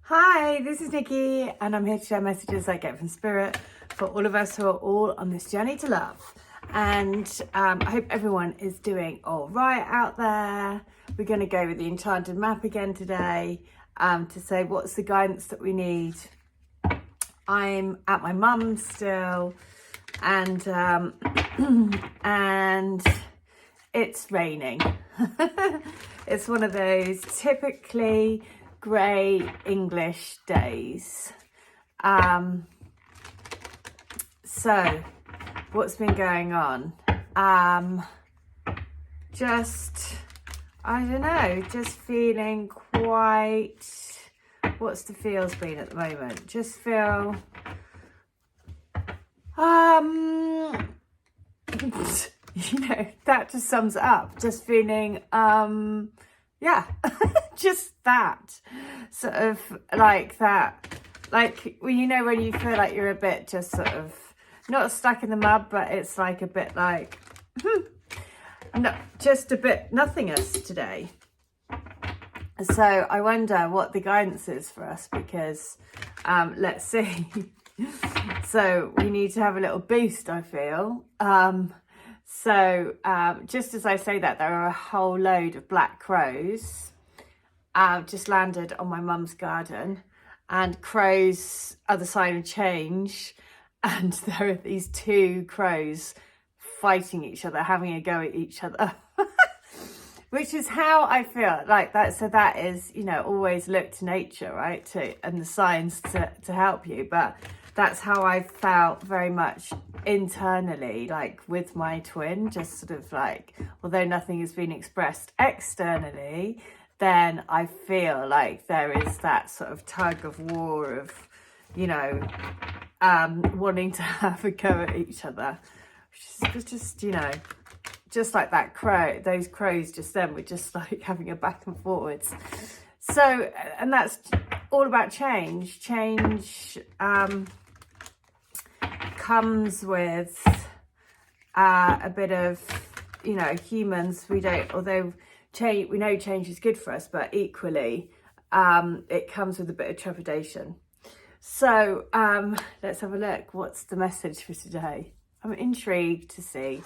Hi, this is Nikki, and I'm here to share messages I get from Spirit for all of us who are all on this journey to love. And I hope everyone is doing all right out there. We're going to go with the enchanted map again today to say what's the guidance that we need. I'm at my mum's still, and and it's raining. It's one of those typically grey English days. So what's been going on? Just, I don't know, just feeling quite, what's the feels been at the moment? Just feel, you know, that just sums it up. Just feeling, yeah, just that sort of like that, like, well, you know, when you feel like you're a bit just sort of not stuck in the mud, but it's like a bit like, no, just a bit nothingness today. So I wonder what the guidance is for us, because let's see. So we need to have a little boost, I feel. So just as I say that, there are a whole load of black crows just landed on my mum's garden, and crows are the sign of change, and there are these two crows fighting each other, having a go at each other. Which is how I feel like that. So that is, you know, always look to nature, right? And the signs to help you. But that's how I felt very much internally, like with my twin, just sort of like, although nothing has been expressed externally, then I feel like there is that sort of tug of war of, you know, wanting to have a go at each other, which is just, you know, just like that crow, those crows just then were just like having a back and forwards. So, and that's all about change. Change comes with a bit of, you know, humans, we don't, although change, we know change is good for us, but equally it comes with a bit of trepidation. So let's have a look. What's the message for today? I'm intrigued to see.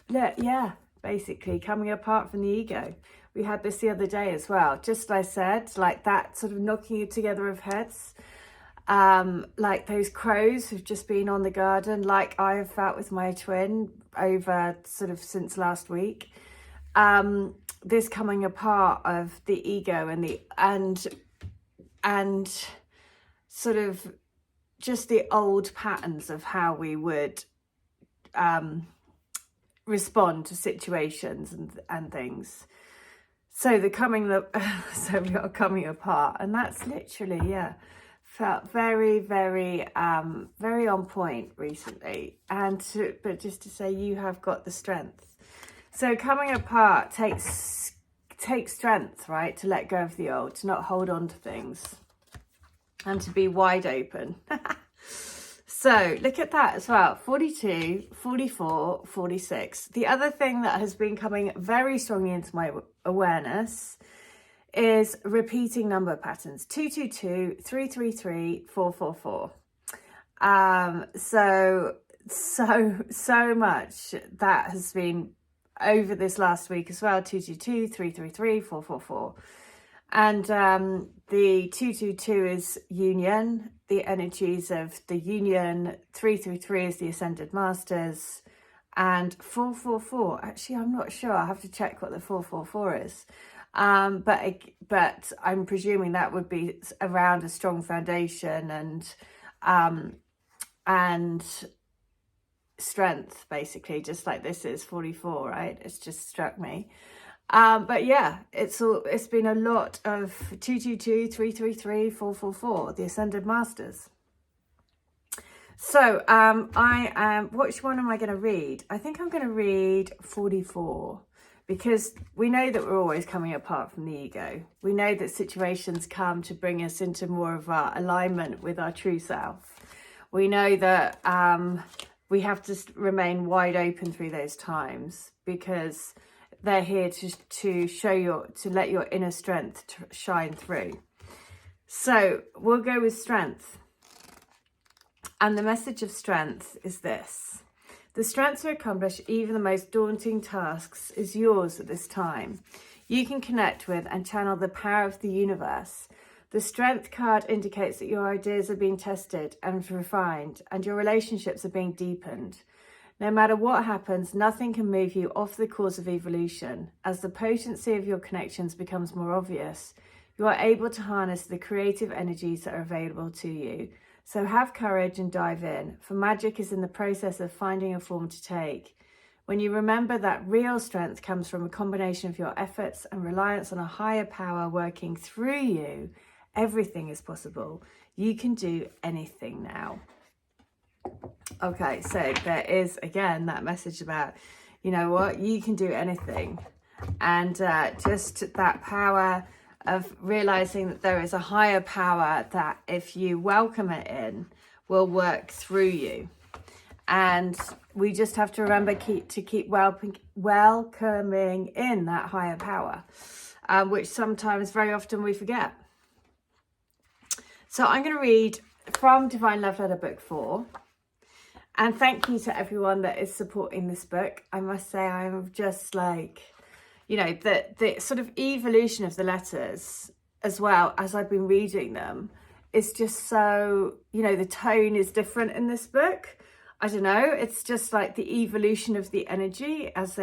Look, yeah, basically coming apart from the ego. We had this the other day as well. Just like I said, like that sort of knocking together of heads. Like those crows who've just been on the garden, like I have felt with my twin over sort of since last week. This coming apart of the ego and the and sort of just the old patterns of how we would respond to situations and things. So so we are coming apart, and that's literally, yeah, felt very, very, very on point recently. But just to say, you have got the strength. So coming apart takes strength, right? To let go of the old, to not hold on to things, and to be wide open. So look at that as well. 42, 44, 46. The other thing that has been coming very strongly into my awareness is repeating number patterns. 222, 333, 444. So much that has been over this last week as well. 222, 333, 444. And the 222 is union, the energies of the union. 333 is the ascended masters, and 444. Actually, I'm not sure. I have to check what the 444 is. But I'm presuming that would be around a strong foundation and strength, basically, just like this is 44, right? It's just struck me. But yeah, it's been a lot of 222, 333, 444, the Ascended Masters. So which one am I going to read? I think I'm going to read 44, because we know that we're always coming apart from the ego. We know that situations come to bring us into more of our alignment with our true self. We know that we have to remain wide open through those times, because they're here to show to let your inner strength shine through. So we'll go with strength. And the message of strength is this. The strength to accomplish even the most daunting tasks is yours at this time. You can connect with and channel the power of the universe. The strength card indicates that your ideas are being tested and refined, and your relationships are being deepened. No matter what happens, nothing can move you off the course of evolution. As the potency of your connections becomes more obvious, you are able to harness the creative energies that are available to you. So have courage and dive in, for magic is in the process of finding a form to take. When you remember that real strength comes from a combination of your efforts and reliance on a higher power working through you, everything is possible. You can do anything now. Okay, so there is, again, that message about, you know what, you can do anything. And just that power of realizing that there is a higher power that if you welcome it in, will work through you. And we just have to remember to keep welcoming in that higher power, which sometimes, very often, we forget. So I'm going to read from Divine Love Letter Book 4. And thank you to everyone that is supporting this book. I must say, I'm just like, you know, the sort of evolution of the letters, as well as I've been reading them, is just so, you know, the tone is different in this book. I don't know, it's just like the evolution of the energy as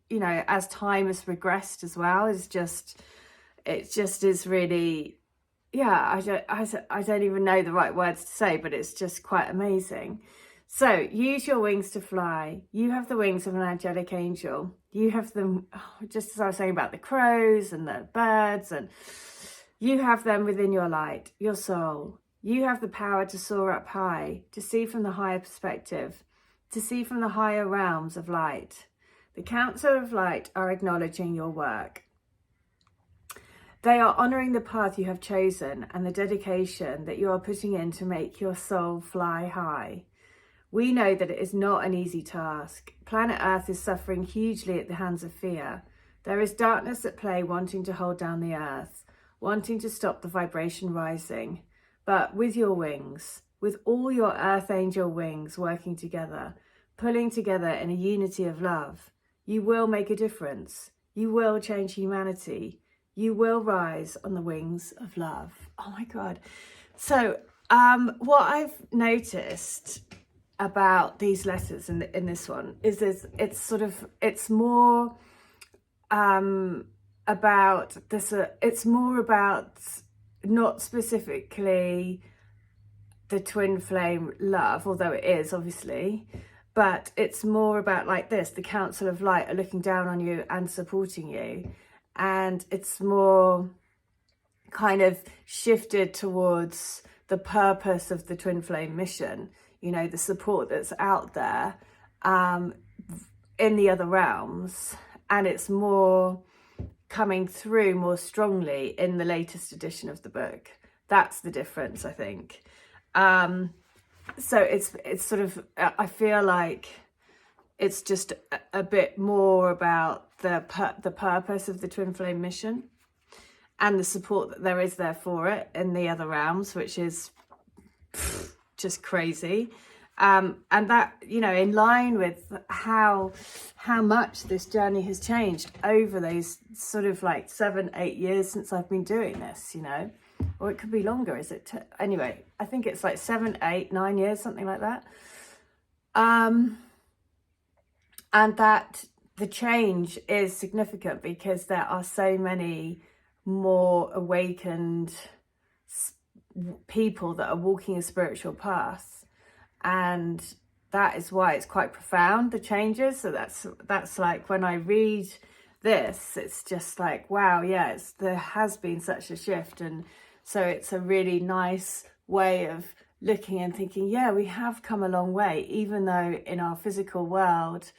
you know, as time has progressed as well, it just is really, yeah, I don't even know the right words to say, but it's just quite amazing. So use your wings to fly. You have the wings of an angelic angel. You have them, just as I was saying about the crows and the birds, and you have them within your light, your soul. You have the power to soar up high, to see from the higher perspective, to see from the higher realms of light. The Council of Light are acknowledging your work. They are honouring the path you have chosen and the dedication that you are putting in to make your soul fly high. We know that it is not an easy task. Planet Earth is suffering hugely at the hands of fear. There is darkness at play wanting to hold down the Earth, wanting to stop the vibration rising. But with your wings, with all your Earth Angel wings working together, pulling together in a unity of love, you will make a difference. You will change humanity. You will rise on the wings of love. Oh my God. So what I've noticed about these letters in this one is it's more about this, it's more about not specifically the twin flame love, although it is obviously, but it's more about like this, the Council of Light are looking down on you and supporting you, and it's more kind of shifted towards the purpose of the twin flame mission, you know, the support that's out there in the other realms, and it's more coming through more strongly in the latest edition of the book. That's the difference, I think. So it's sort of, I feel like it's just a bit more about the purpose of the twin flame mission and the support that there is there for it in the other realms, which is just crazy. And that, you know, in line with how much this journey has changed over those sort of like 7-8 years since I've been doing this, you know, or it could be longer. Is it? Anyway, I think it's like 7, 8, 9 years, something like that. And that the change is significant because there are so many more awakened people that are walking a spiritual path. And that is why it's quite profound, the changes. So that's like when I read this, it's just like, wow, yeah, there has been such a shift. And so it's a really nice way of looking and thinking, yeah, we have come a long way, even though in our physical world,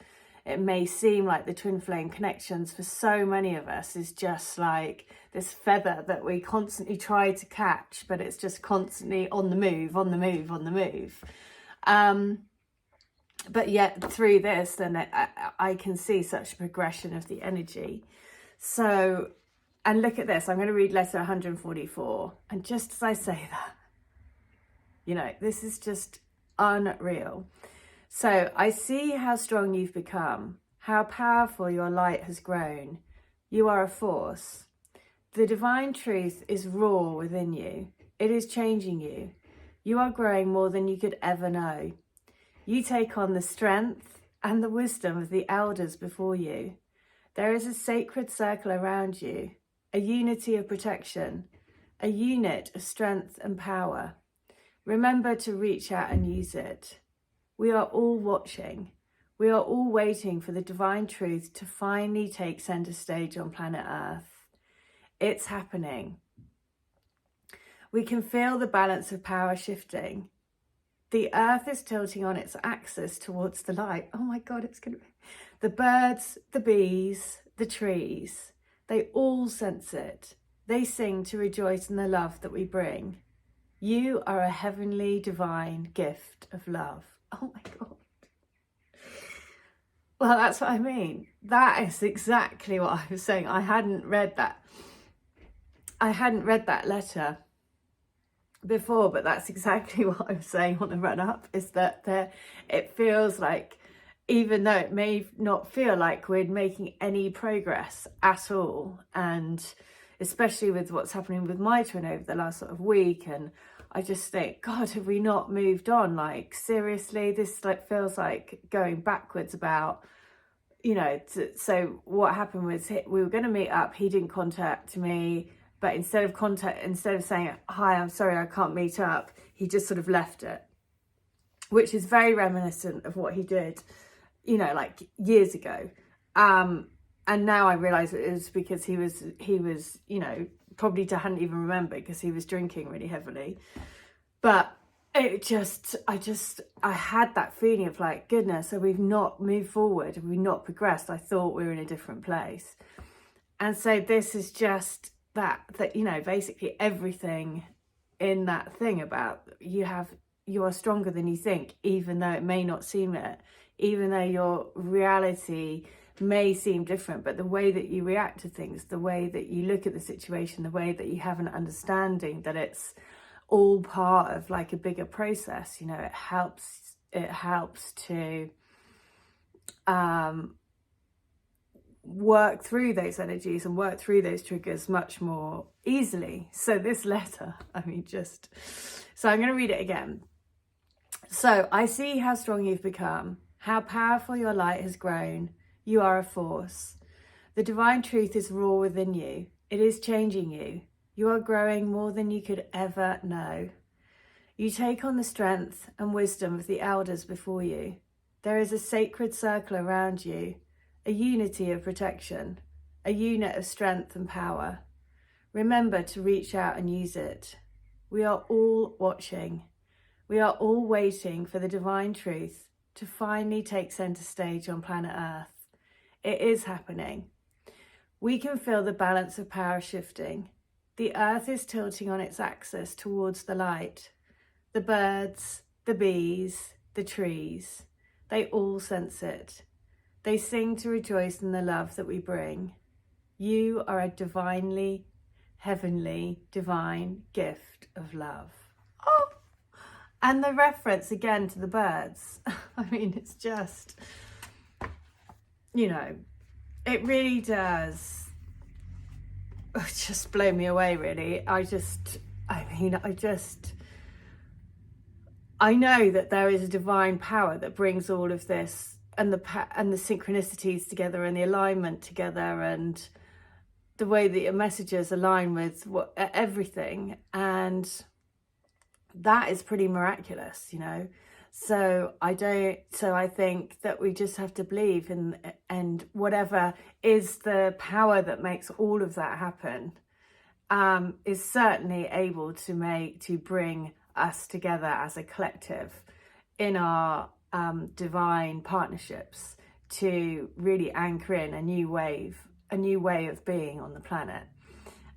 it may seem like the twin flame connections for so many of us is just like this feather that we constantly try to catch, but it's just constantly on the move, on the move, on the move. But yet through this, then I can see such a progression of the energy. So And look at this, I'm going to read letter 144. And just as I say that, you know, this is just unreal. So I see how strong you've become, how powerful your light has grown. You are a force. The divine truth is raw within you. It is changing you. You are growing more than you could ever know. You take on the strength and the wisdom of the elders before you. There is a sacred circle around you, a unity of protection, a unit of strength and power. Remember to reach out and use it. We are all watching. We are all waiting for the divine truth to finally take center stage on planet Earth. It's happening. We can feel the balance of power shifting. The Earth is tilting on its axis towards the light. Oh my God, it's going to be... The birds, the bees, the trees, they all sense it. They sing to rejoice in the love that we bring. You are a heavenly divine gift of love. Oh my God. Well, that's what I mean. That is exactly what I was saying. I hadn't read that letter before, but that's exactly what I was saying on the run up, is that it feels like, even though it may not feel like we're making any progress at all, and especially with what's happening with my twin over the last sort of week, and I just think, God, have we not moved on? Like, seriously, this like feels like going backwards about, you know, so what happened was we were going to meet up. He didn't contact me, but instead of saying, hi, I'm sorry, I can't meet up, he just sort of left it, which is very reminiscent of what he did, you know, like years ago. And now I realise it was because he was, you know, probably hadn't even remembered because he was drinking really heavily. But it just, I had that feeling of like, goodness, so we've not moved forward, we've not progressed. I thought we were in a different place. And so this is just that, you know, basically everything in that thing about you are stronger than you think, even though it may not seem it, even though your reality may seem different, but the way that you react to things, the way that you look at the situation, the way that you have an understanding that it's all part of like a bigger process, you know, it helps to work through those energies and work through those triggers much more easily. So this letter, I mean, so I'm going to read it again. So I see how strong you've become, how powerful your light has grown. You are a force. The divine truth is raw within you. It is changing you. You are growing more than you could ever know. You take on the strength and wisdom of the elders before you. There is a sacred circle around you, a unity of protection, a unit of strength and power. Remember to reach out and use it. We are all watching. We are all waiting for the divine truth to finally take center stage on planet Earth. It is happening. We can feel the balance of power shifting. The Earth is tilting on its axis towards the light. The birds, the bees, the trees, they all sense it. They sing to rejoice in the love that we bring. You are a divinely, heavenly, divine gift of love. Oh, and the reference again to the birds. I mean, it's just, you know, it really does just blow me away, really. I know that there is a divine power that brings all of this and the synchronicities together and the alignment together and the way that your messages align with everything, and that is pretty miraculous, you know. So I think that we just have to believe in, and whatever is the power that makes all of that happen is certainly able to bring us together as a collective in our divine partnerships to really anchor in a new way of being on the planet.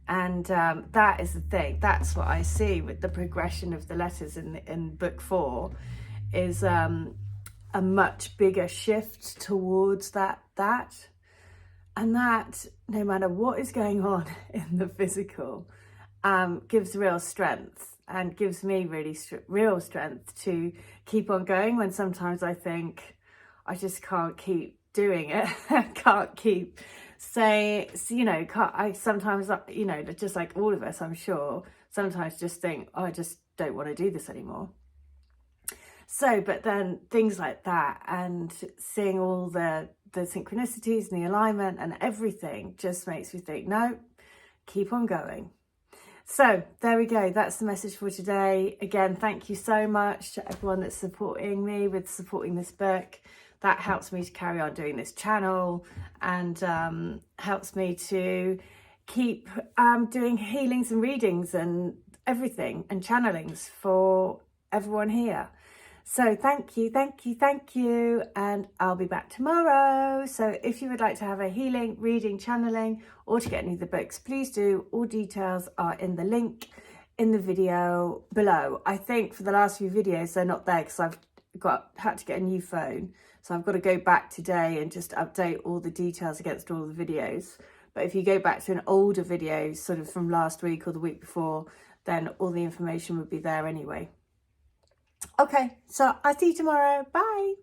And that is the thing. That's what I see with the progression of the letters in book 4, is a much bigger shift towards that. And that, no matter what is going on in the physical, gives real strength, and gives me really real strength to keep on going when sometimes I think I just can't keep doing it. Can't keep saying, you know, I sometimes, you know, just like all of us, I'm sure, sometimes just think, oh, I just don't want to do this anymore. So, but then things like that, and seeing all the synchronicities and the alignment and everything, just makes me think, no, keep on going. So there we go. That's the message for today. Again, thank you so much to everyone that's supporting me with supporting this book. That helps me to carry on doing this channel, and helps me to keep doing healings and readings and everything, and channelings for everyone here. So thank you, thank you, thank you, and I'll be back tomorrow. So if you would like to have a healing, reading, channeling, or to get any of the books, please do. All details are in the link in the video below. I think for the last few videos they're not there because I've had to get a new phone, so I've got to go back today and just update all the details against all the videos. But if you go back to an older video, sort of from last week or the week before, then all the information would be there anyway. Okay, so I'll see you tomorrow. Bye.